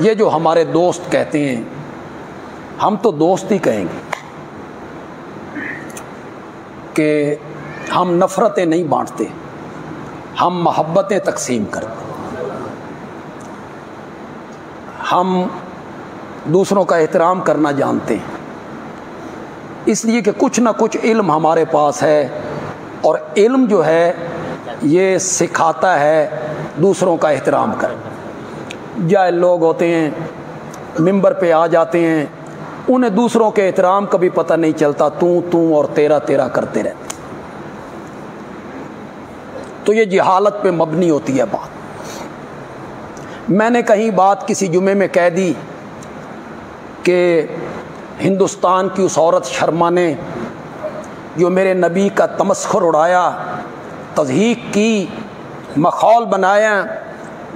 یہ جو ہمارے دوست کہتے ہیں، ہم تو دوست ہی کہیں گے کہ ہم نفرتیں نہیں بانٹتے، ہم محبتیں تقسیم کرتے، ہم دوسروں کا احترام کرنا جانتے ہیں، اس لیے کہ کچھ نہ کچھ علم ہمارے پاس ہے، اور علم جو ہے یہ سکھاتا ہے دوسروں کا احترام کرنا۔ جاہل لوگ ہوتے ہیں، ممبر پہ آ جاتے ہیں، انہیں دوسروں کے احترام کا بھی پتہ نہیں چلتا، تو اور تیرا تیرا کرتے رہتے، تو یہ جہالت پہ مبنی ہوتی ہے بات۔ میں نے کہیں بات کسی جمعے میں کہہ دی کہ ہندوستان کی اس عورت شرما نے جو میرے نبی کا تمسخر اڑایا، تضحیک کی، مخول بنایا،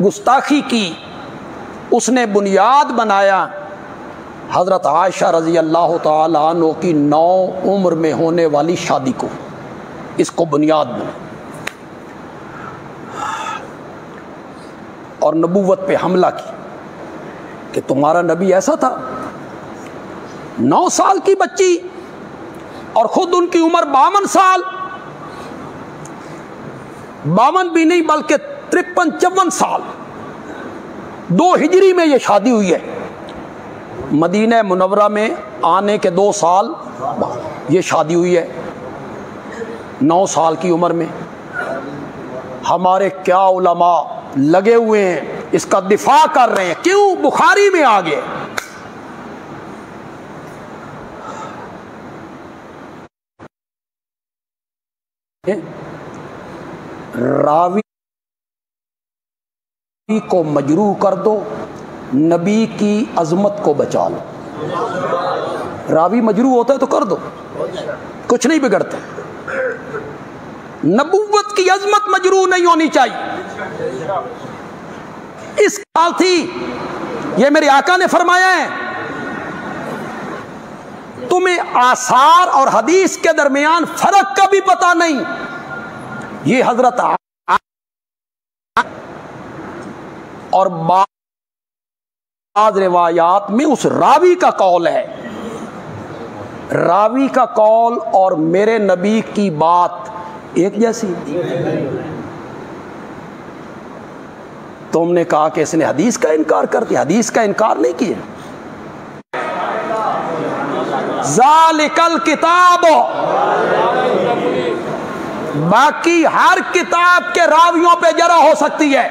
گستاخی کی، اس نے بنیاد بنایا حضرت عائشہ رضی اللہ تعالی عنہ کی 9 عمر میں ہونے والی شادی کو، اس کو بنیاد بنا اور نبوت پہ حملہ کی کہ تمہارا نبی ایسا تھا۔ 9 سال کی بچی اور خود ان کی عمر 52 سال، 52 بھی نہیں بلکہ 53-54 سال، 2 ہجری میں یہ شادی ہوئی ہے۔ مدینہ منورہ میں آنے کے 2 سال بعد یہ شادی ہوئی ہے، 9 سال کی عمر میں۔ ہمارے کیا علماء لگے ہوئے ہیں، اس کا دفاع کر رہے ہیں، کیوں؟ بخاری میں آ گئے۔ راوی کو مجروح کر دو، نبی کی عظمت کو بچا لو۔ راوی مجروح ہوتا ہے تو کر دو، کچھ نہیں بگڑتا۔ نبوت کی عظمت مجروح نہیں ہونی چاہیے۔ اس حال تھی، یہ میرے آقا نے فرمایا ہے، تمہیں آثار اور حدیث کے درمیان فرق کا بھی پتہ نہیں۔ یہ حضرت اور بعض روایات میں اس راوی کا قول ہے، راوی کا قول اور میرے نبی کی بات ایک جیسی۔ تم نے کہا کہ اس نے حدیث کا انکار کر دیا، حدیث کا انکار نہیں کیا۔ ذالک الکتاب، باقی ہر کتاب کے راویوں پہ جرح ہو سکتی ہے،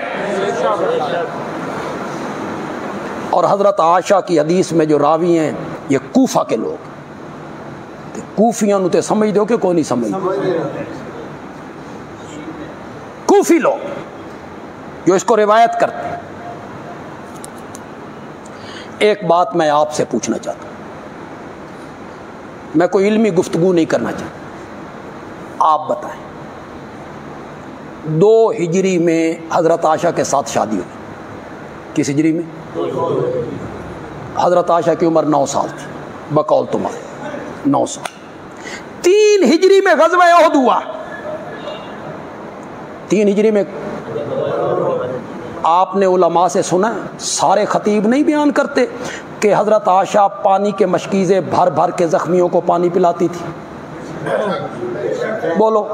اور حضرت عائشہ کی حدیث میں جو راوی ہیں یہ کوفہ کے لوگ، کوفیاں نو تے سمجھ دو کہ کوئی نہیں سمجھ، کوفی لوگ جو اس کو روایت کرتے ہیں۔ ایک بات میں آپ سے پوچھنا چاہتا ہوں، میں کوئی علمی گفتگو نہیں کرنا چاہتا، آپ بتائیں 2 ہجری میں حضرت عائشہ کے ساتھ شادی ہوئی، کس ہجری میں؟ حضرت عائشہ کی عمر 9 سال تھی بقول تمہارے، 9 سال۔ 3 ہجری میں غزوہ احد ہوا، 3 ہجری میں آپ نے علماء سے سنا، سارے خطیب نہیں بیان کرتے کہ حضرت عائشہ پانی کے مشکیزیں بھر بھر کے زخمیوں کو پانی پلاتی تھی؟ بولو،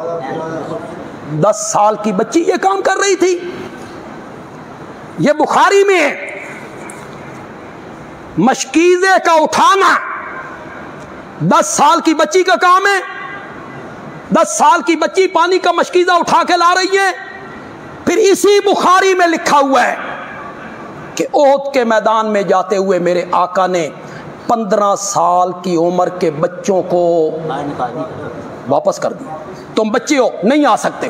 10 سال کی بچی یہ کام کر رہی تھی۔ یہ بخاری میں ہے، مشکیزے کا اٹھانا 10 سال کی بچی کا کام ہے۔ 10 سال کی بچی پانی کا مشکیزہ اٹھا کے لا رہی ہے۔ پھر اسی بخاری میں لکھا ہوا ہے کہ احد کے میدان میں جاتے ہوئے میرے آقا نے 15 سال کی عمر کے بچوں کو واپس کر دیا، تم بچے ہو نہیں آ سکتے۔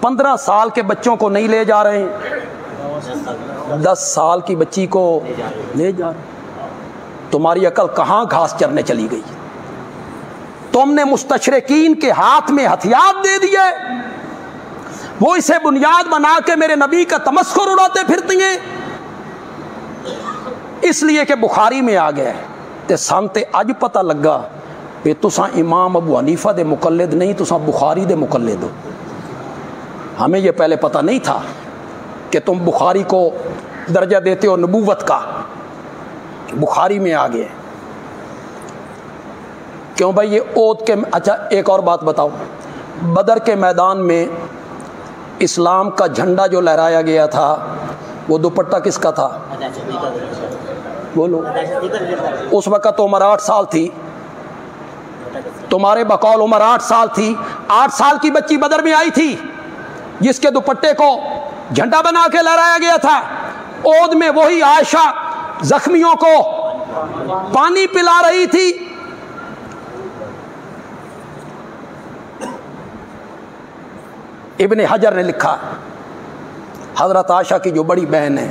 15 سال کے بچوں کو نہیں لے جا رہے ہیں، 10 سال کی بچی کو لے جا رہے ہیں۔ تمہاری عقل کہاں گھاس چرنے چلی گئی؟ تم نے مستشرقین کے ہاتھ میں ہتھیار دے دیے، وہ اسے بنیاد بنا کے میرے نبی کا تمسخر اڑاتے پھرتی ہیں، اس لیے کہ بخاری میں آ گیا ہے۔ تے سانتے اج پتہ لگا کہ تساں امام ابو حنیفہ دے مقلد نہیں، تساں بخاری دے مقلد ہو۔ ہمیں یہ پہلے پتہ نہیں تھا کہ تم بخاری کو درجہ دیتے ہو نبوت کا، بخاری میں آ گئے کیوں بھائی یہ اود کے. اچھا ایک اور بات بتاؤ، بدر کے میدان میں اسلام کا جھنڈا جو لہرایا گیا تھا وہ دوپٹہ کس کا تھا؟ بولو. اس وقت عمر 8 سال تھی، تمہارے بقول عمر 8 سال تھی. 8 سال کی بچی بدر میں آئی تھی جس کے دوپٹے کو جھنڈا بنا کے لہرایا گیا تھا. اود میں وہی عائشہ زخمیوں کو پانی پلا رہی تھی. ابن حجر نے لکھا حضرت عائشہ کی جو بڑی بہن ہے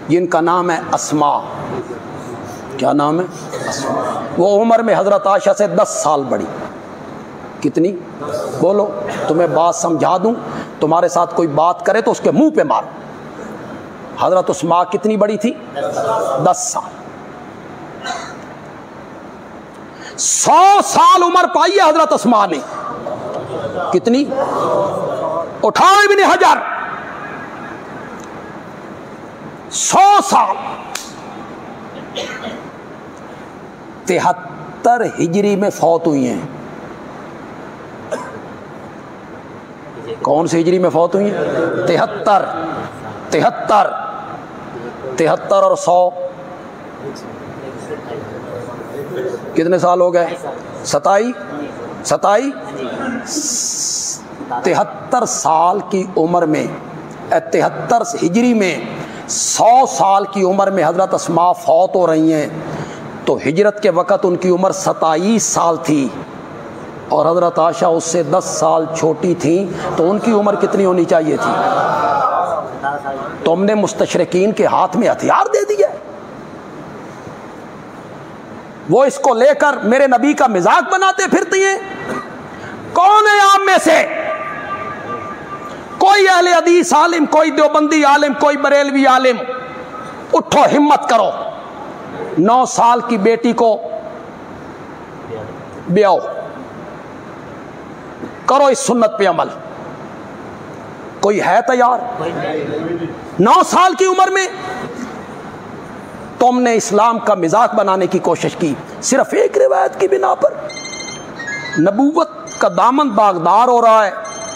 جن کا نام ہے اسماء. کیا نام ہے؟ اسماء. وہ عمر میں حضرت عائشہ سے 10 سال بڑی. کتنی؟ بولو. تمہیں بات سمجھا دوں، تمہارے ساتھ کوئی بات کرے تو اس کے منہ پہ مارو. حضرت اسماء کتنی بڑی تھی؟ 10 سال. 100 سال عمر پائی ہے حضرت اسماء نے. کتنی؟ اٹھاؤ ابن حجر. 100 سال. 73 ہجری میں فوت ہوئی ہیں. کون سی ہجری میں فوت ہوئی ہیں؟ 73 اور 100 کتنے سال ہو گئے؟ 27 73 سال کی عمر میں 73 ہجری میں 100 سال کی عمر میں حضرت اسماء فوت ہو رہی ہیں. تو ہجرت کے وقت ان کی عمر 27 سال تھی اور حضرت عائشہ اس سے 10 سال چھوٹی تھیں. تو ان کی عمر کتنی ہونی چاہیے تھی؟ تم نے مستشرقین کے ہاتھ میں ہتھیار دے دیا. وہ اس کو لے کر میرے نبی کا مذاق بناتے پھرتی ہیں. کون ہے آپ میں سے کوئی اہل حدیث عالم، کوئی دیوبندی عالم، کوئی بریلوی عالم؟ اٹھو، ہمت کرو، 9 سال کی بیٹی کو بیاؤ، کرو اس سنت پہ عمل. کوئی ہے تیار؟ 9 سال کی عمر میں تم نے اسلام کا مذاق بنانے کی کوشش کی صرف ایک روایت کی بنا پر. نبوت کا دامن داغدار ہو رہا ہے،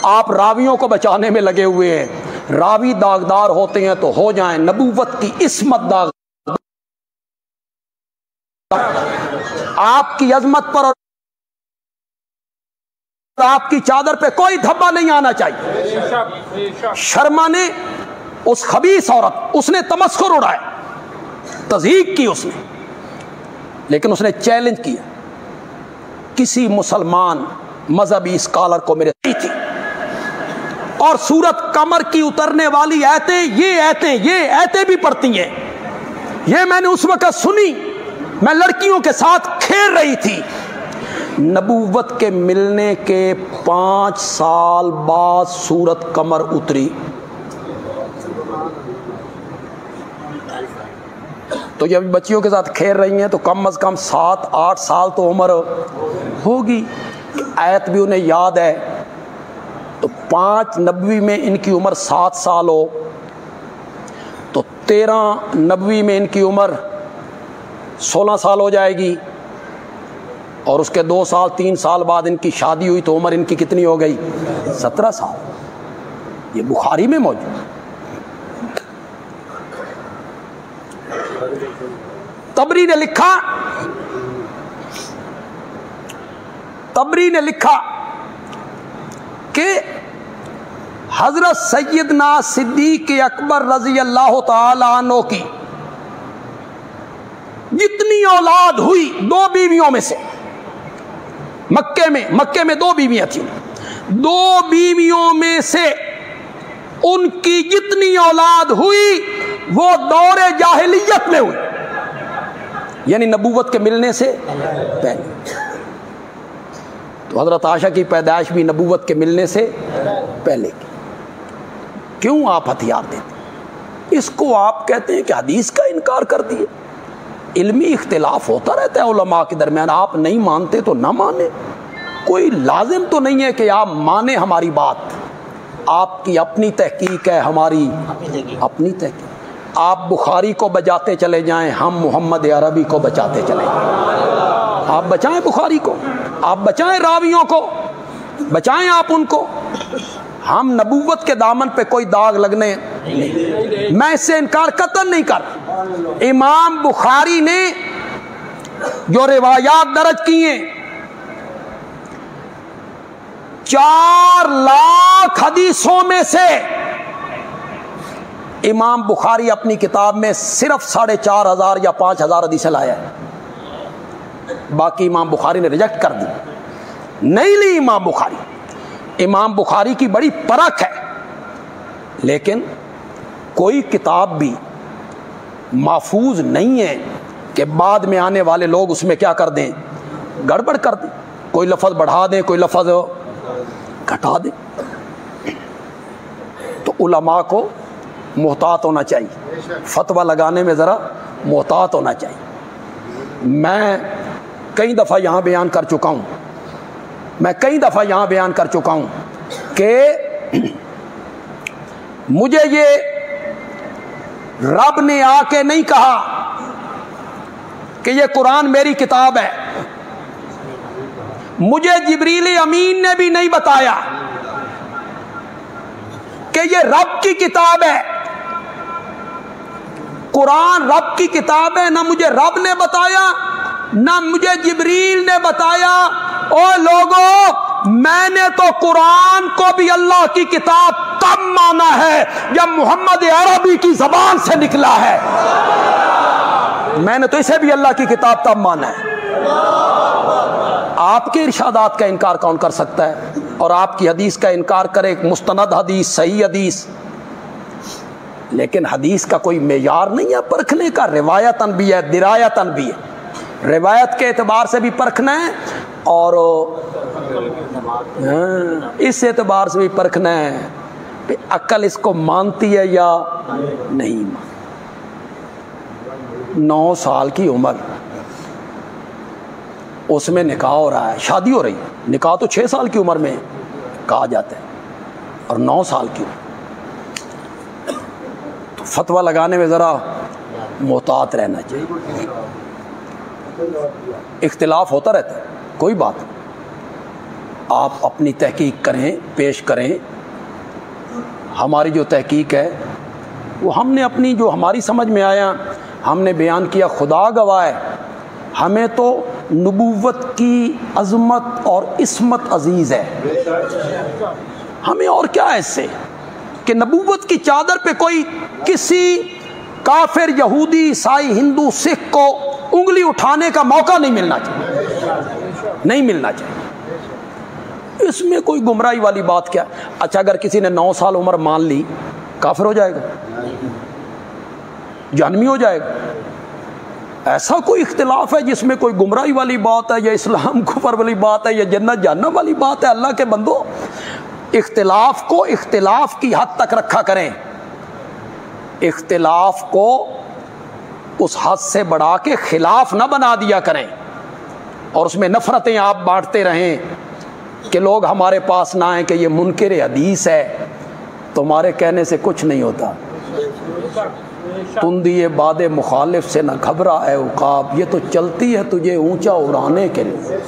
آپ راویوں کو بچانے میں لگے ہوئے ہیں. راوی داغدار ہوتے ہیں تو ہو جائیں، نبوت کی عصمت داغ. آپ کی عظمت پر اور آپ کی چادر پہ کوئی دھبا نہیں آنا چاہیے. شرما نے اس خبیث عورت، اس نے تمسخر اڑایا، تضحیک کی اس نے، لیکن اس نے چیلنج کیا کسی مسلمان مذہبی اسکالر کو میرے تھی. اور سورت قمر کی اترنے والی آیتیں یہ آیتیں بھی پڑھتی ہیں. یہ میں نے اس وقت سنی، میں لڑکیوں کے ساتھ کھیل رہی تھی. نبوت کے ملنے کے 5 سال بعد سورت قمر اتری. تو جب بچیوں کے ساتھ کھیل رہی ہیں تو کم از کم 7-8 سال تو عمر ہوگی. آیت بھی انہیں یاد ہے. تو 5 نبوی میں ان کی عمر 7 سال ہو تو 13 نبوی میں ان کی عمر 16 سال ہو جائے گی. اور اس کے 2 سال 3 سال بعد ان کی شادی ہوئی تو عمر ان کی کتنی ہو گئی؟ 17 سال. یہ بخاری میں موجود. تبری نے لکھا کہ حضرت سیدنا صدیق اکبر رضی اللہ تعالی عنہ کی جتنی اولاد ہوئی 2 بیویوں میں سے، مکے میں 2 بیویاں تھیں، 2 بیویوں میں سے ان کی جتنی اولاد ہوئی وہ دور جاہلیت میں ہوئی، یعنی نبوت کے ملنے سے پہلے. تو حضرت عائشہ کی پیدائش بھی نبوت کے ملنے سے پہلے کی. کیوں آپ ہتھیار دیتے؟ اس کو آپ کہتے ہیں کہ حدیث کا انکار کر دیے. علمی اختلاف ہوتا رہتا ہے علماء کے درمیان، آپ نہیں مانتے تو نہ مانیں، کوئی لازم تو نہیں ہے کہ آپ مانیں ہماری بات. آپ کی اپنی تحقیق ہے، ہماری اپنی تحقیق. آپ بخاری کو بچاتے چلے جائیں، ہم محمد عربی کو بچاتے چلے جائیں۔ آپ بچائیں بخاری کو، آپ بچائیں راویوں کو، بچائیں آپ ان کو، ہم نبوت کے دامن پہ کوئی داغ لگنے نہیں۔ میں اس سے انکار قطعاً نہیں کر۔ امام بخاری نے جو روایات درج کی ہیں 4 لاکھ حدیثوں میں سے امام بخاری اپنی کتاب میں صرف 4,500 یا 5,000 حدیثیں لایا ہے، باقی امام بخاری نے ریجیکٹ کر دی، نہیں لی امام بخاری۔ امام بخاری کی بڑی پرکھ ہے، لیکن کوئی کتاب بھی محفوظ نہیں ہے کہ بعد میں آنے والے لوگ اس میں کیا کر دیں، گڑبڑ کر دیں، کوئی لفظ بڑھا دیں، کوئی لفظ گھٹا دیں۔ تو علماء کو محتاط ہونا چاہیے، فتویٰ لگانے میں ذرا محتاط ہونا چاہیے۔ میں کئی دفعہ یہاں بیان کر چکا ہوں کہ مجھے یہ رب نے آ کے نہیں کہا کہ یہ قرآن میری کتاب ہے، مجھے جبریل امین نے بھی نہیں بتایا کہ یہ رب کی کتاب ہے، قرآن رب کی کتاب ہے، نہ مجھے رب نے بتایا نہ مجھے جبریل نے بتایا۔ او لوگو، میں نے تو قرآن کو بھی اللہ کی کتاب تب مانا ہے جب محمد عربی کی زبان سے نکلا ہے، میں نے تو اسے بھی اللہ کی کتاب تب مانا ہے۔ آپ کے ارشادات کا انکار کون کر سکتا ہے؟ اور آپ کی حدیث کا انکار کرے، ایک مستند حدیث، صحیح حدیث، لیکن حدیث کا کوئی معیار نہیں ہے پرکھنے کا، روایتاً بھی ہے، درایتاً بھی ہے، روایت کے اعتبار سے بھی پرکھنا ہے اور اس اعتبار سے بھی پرکھنا ہے کہ عقل اس کو مانتی ہے یا نہیں مانتی۔ 9 سال کی عمر، اس میں نکاح ہو رہا ہے، شادی ہو رہی ہے، نکاح تو 6 سال کی عمر میں کہا جاتا ہے اور 9 سال کی عمر، تو فتویٰ لگانے میں ذرا محتاط رہنا چاہیے۔ اختلاف ہوتا رہتا ہے، کوئی بات نہیں، آپ اپنی تحقیق کریں، پیش کریں۔ ہماری جو تحقیق ہے وہ ہم نے اپنی جو ہماری سمجھ میں آیا ہم نے بیان کیا، خدا گواہ ہے ہمیں تو نبوت کی عظمت اور عصمت عزیز ہے، ہمیں اور کیا ہے اس سے کہ نبوت کی چادر پہ کوئی کسی کافر، یہودی، عیسائی، ہندو، سکھ کو انگلی اٹھانے کا موقع نہیں ملنا چاہیے، نہیں ملنا چاہیے۔ اس میں کوئی گمراہی والی بات کیا؟ اچھا اگر کسی نے 9 سال عمر مان لی، کافر ہو جائے گا، جہنمی ہو جائے گا؟ ایسا کوئی اختلاف ہے جس میں کوئی گمراہی والی بات ہے یا اسلام کفر والی بات ہے یا جنت جہنم والی بات ہے؟ اللہ کے بندو، اختلاف کو اختلاف کی حد تک رکھا کریں، اختلاف کو اس حد سے بڑھا کے خلاف نہ بنا دیا کریں اور اس میں نفرتیں آپ بانٹتے رہیں کہ لوگ ہمارے پاس نہ آئیں کہ یہ منکر حدیث ہے۔ تمہارے کہنے سے کچھ نہیں ہوتا، تندی باد مخالف سے نہ گھبرا اے عقاب، یہ تو چلتی ہے تجھے اونچا اڑانے کے لیے۔